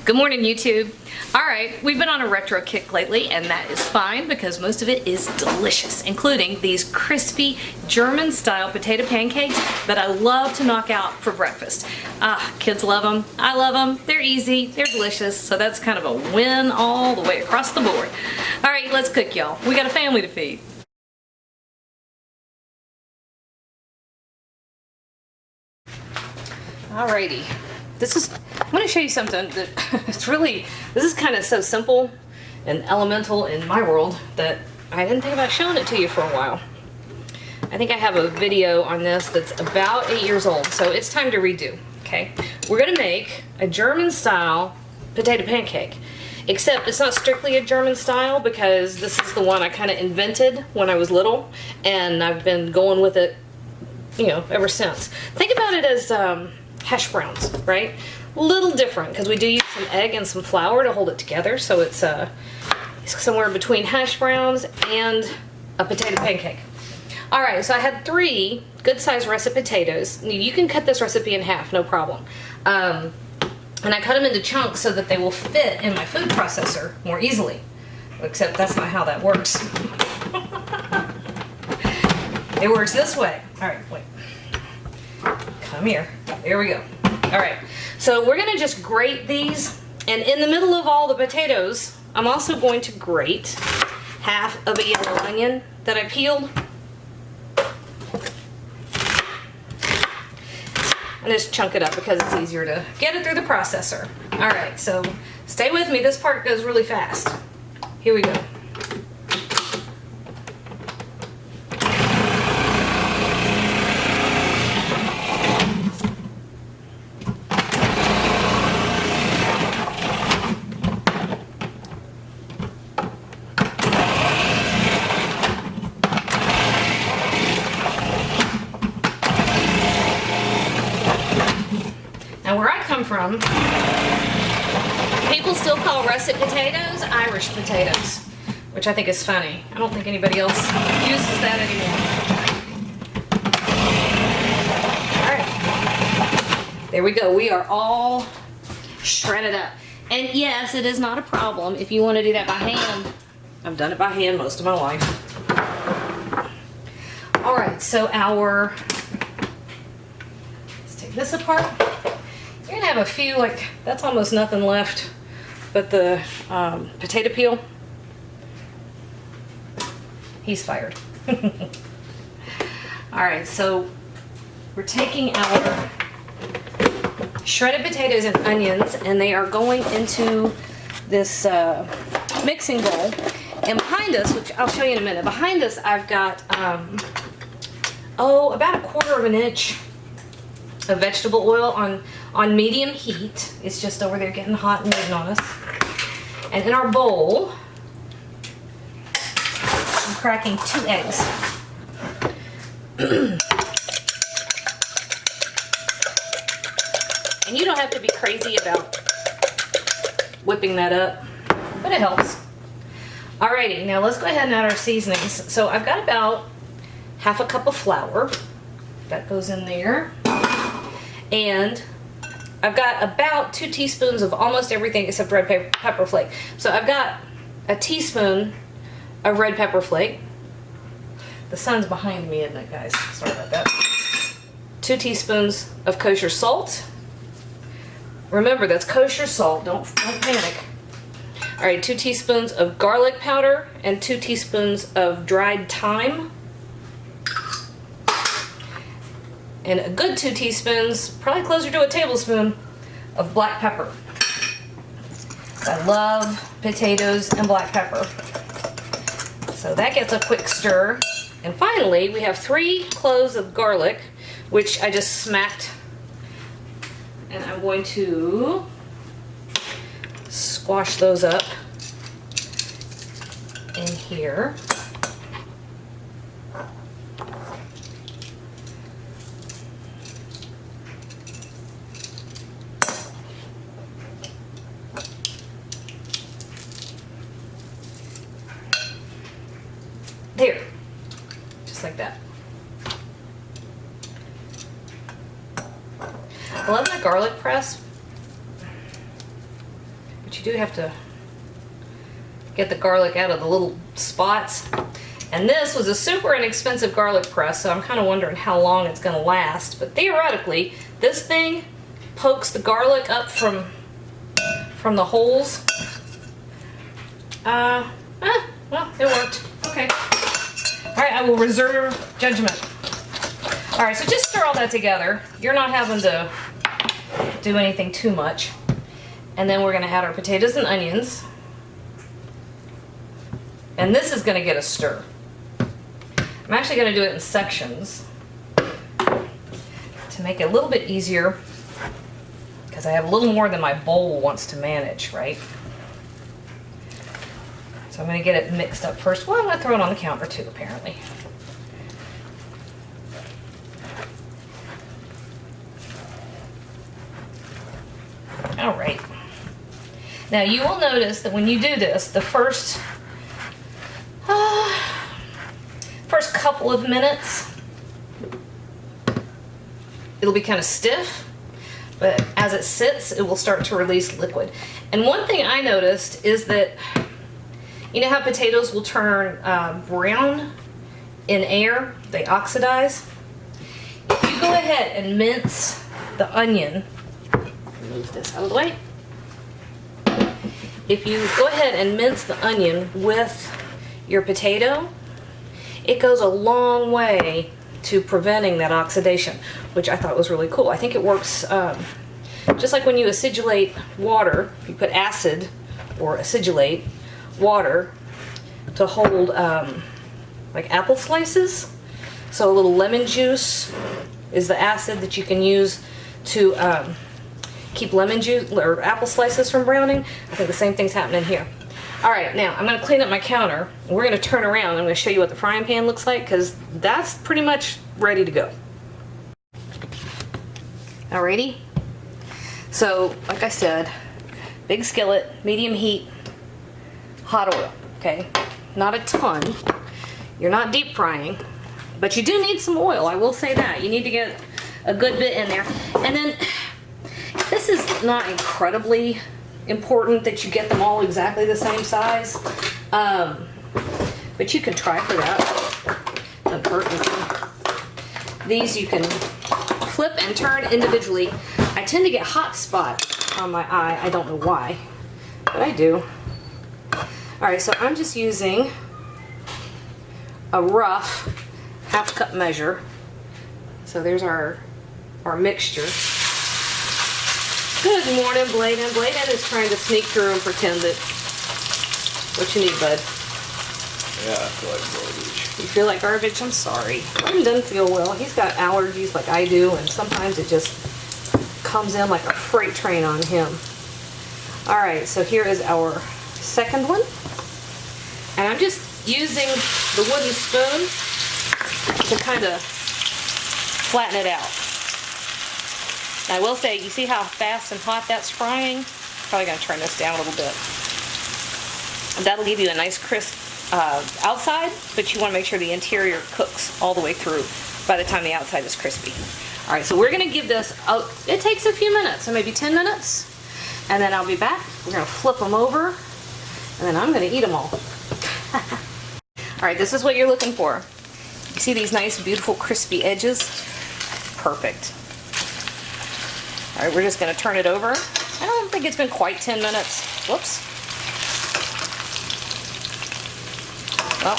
Good morning, YouTube. All right, we've been on a retro kick lately, and that is fine because most of it is delicious, including these crispy German-style potato pancakes that I love to knock out for breakfast. Kids love them. I love them. They're easy. They're delicious. So that's kind of a win all the way across the board. All right, let's cook, y'all. We got a family to feed. Alrighty. I'm going to show you something that this is kind of so simple and elemental in my world that I didn't think about showing it to you for a while. I think I have a video on this that's about 8 years old, so it's time to redo, okay? We're going to make a German style potato pancake, except it's not strictly a German style because this is the one I kind of invented when I was little, and I've been going with it, you know, ever since. Think about it as hash browns, right? A little different because we do use some egg and some flour to hold it together, so it's somewhere between hash browns and a potato pancake. All right, so I had 3 good-sized russet potatoes. You can cut this recipe in half, no problem. And I cut them into chunks so that they will fit in my food processor more easily. Except that's not how that works. It works this way. All right, wait. Come here. There we go. All right, so we're gonna just grate these, and in the middle of all the potatoes, I'm also going to grate half of a yellow onion that I peeled. And just chunk it up because it's easier to get it through the processor. All right, so stay with me. This part goes really fast. Here we go. Now where I come from, people still call russet potatoes Irish potatoes, which I think is funny. I don't think anybody else uses that anymore. All right, there we go. We are all shredded up. And yes, it is not a problem if you want to do that by hand. I've done it by hand most of my life. All right, so let's take this apart. You're gonna have a few, like, that's almost nothing left, but the potato peel, he's fired. All right, so we're taking our shredded potatoes and onions, and they are going into this mixing bowl. And behind us, which I'll show you in a minute, behind us I've got, about 1/4 inch of vegetable oil on medium heat. It's just over there getting hot and moving on us. And in our bowl, I'm cracking 2 eggs. And you don't have to be crazy about whipping that up, but it helps. Alrighty, now let's go ahead and add our seasonings. So I've got about 1/2 cup of flour. That goes in there. And I've got about 2 teaspoons of almost everything except red pepper flake. So I've got a teaspoon of red pepper flake. The sun's behind me, isn't it, guys? Sorry about that. 2 teaspoons of kosher salt. Remember, that's kosher salt. Don't panic. All right, 2 teaspoons of garlic powder and 2 teaspoons of dried thyme. And a good 2 teaspoons, probably closer to a tablespoon, of black pepper. I love potatoes and black pepper. So that gets a quick stir. And finally, we have 3 cloves of garlic, which I just smacked. And I'm going to squash those up in here. There, just like that. I love my garlic press but you do have to get the garlic out of the little spots. And this was a super inexpensive garlic press, so I'm kind of wondering how long it's going to last. But theoretically, this thing pokes the garlic up from the holes. Well, it worked. Okay. All right, I will reserve judgment. All right, so just stir all that together. You're not having to do anything too much. And then we're going to add our potatoes and onions. And this is going to get a stir. I'm actually going to do it in sections to make it a little bit easier, because I have a little more than my bowl wants to manage, right? So I'm going to get it mixed up first. Well, I'm going to throw it on the counter too, apparently. All right. Now you will notice that when you do this, the first couple of minutes, it'll be kind of stiff, but as it sits, it will start to release liquid. And one thing I noticed is that, you know how potatoes will turn brown in air? They oxidize. If you go ahead and mince the onion, move this out of the way. If you go ahead and mince the onion with your potato, it goes a long way to preventing that oxidation, which I thought was really cool. I think it works just like when you acidulate water. You put acid or acidulate water to hold like apple slices. So a little lemon juice is the acid that you can use to keep lemon juice or apple slices from browning. I think the same thing's happening here. All right, now I'm going to clean up my counter. We're going to turn around. I'm going to show you what the frying pan looks like, because that's pretty much ready to go. Alrighty. So, like I said, big skillet, medium heat, hot oil. Okay, not a ton. You're not deep frying, but you do need some oil. I will say that. You need to get a good bit in there. And then this is not incredibly important that you get them all exactly the same size, but you can try for that. Doesn't hurt anything. These you can flip and turn individually. I tend to get hot spots on my eye. I don't know why, but I do. All right, so I'm just using a rough half-cup measure. So there's our mixture. Good morning, Bladen. Bladen is trying to sneak through and pretend that... What you need, bud? Yeah, I feel like garbage. You feel like garbage? I'm sorry. Bladen doesn't feel well. He's got allergies like I do, and sometimes it just comes in like a freight train on him. All right, so here is our second one. And I'm just using the wooden spoon to kind of flatten it out. Now, I will say, you see how fast and hot that's frying? Probably going to turn this down a little bit. And that'll give you a nice crisp outside, but you want to make sure the interior cooks all the way through by the time the outside is crispy. All right, so we're going to give this, it takes a few minutes, so maybe 10 minutes, and then I'll be back. We're going to flip them over, and then I'm going to eat them all. All right, this is what you're looking for. You see these nice, beautiful, crispy edges? Perfect. All right, we're just going to turn it over. I don't think it's been quite 10 minutes. Whoops. Well,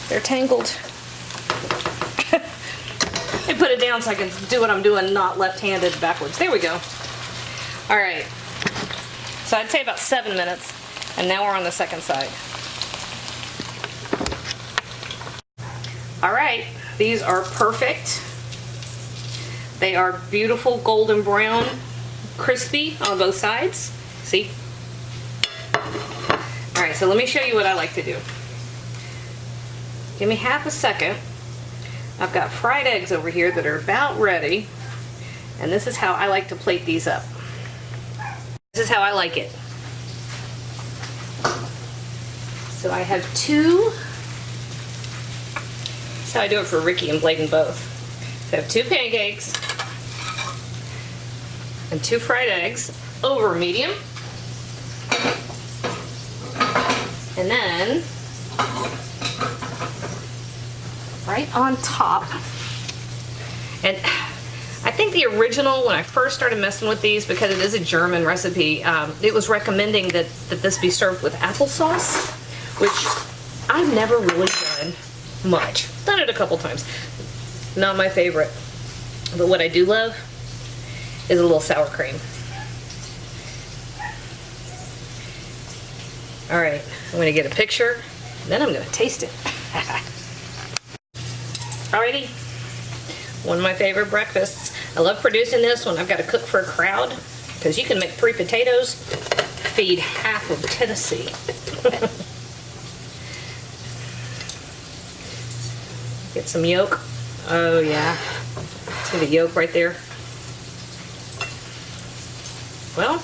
they're tangled. I put it down so I can do what I'm doing, not left-handed backwards. There we go. All right. So I'd say about 7 minutes, and now we're on the second side. All right, these are perfect. They are beautiful golden brown, crispy on both sides. See? All right, so let me show you what I like to do. Give me half a second. I've got fried eggs over here that are about ready, and this is how I like to plate these up. This is how I like it. So I have two. That's how I do it for Ricky and Bladen both. So I have 2 pancakes and 2 fried eggs. over medium. And then right on top. And I think the original, when I first started messing with these, because it is a German recipe, it was recommending that this be served with applesauce, which I've never really done much. Done it a couple times. Not my favorite. But what I do love is a little sour cream. All right, I'm gonna get a picture, then I'm gonna taste it. Alrighty, one of my favorite breakfasts. I love producing this when I've got to cook for a crowd, because you can make 3 potatoes, feed half of Tennessee. Get some yolk. Oh yeah, see the yolk right there? Well,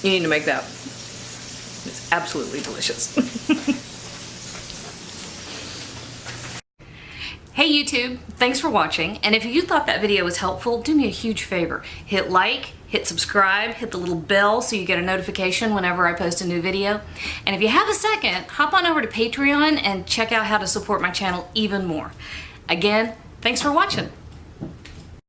you need to make that. It's absolutely delicious. Hey YouTube, thanks for watching, and if you thought that video was helpful, do me a huge favor. Hit like, hit subscribe, hit the little bell so you get a notification whenever I post a new video. And if you have a second, hop on over to Patreon and check out how to support my channel even more. Again, thanks for watching.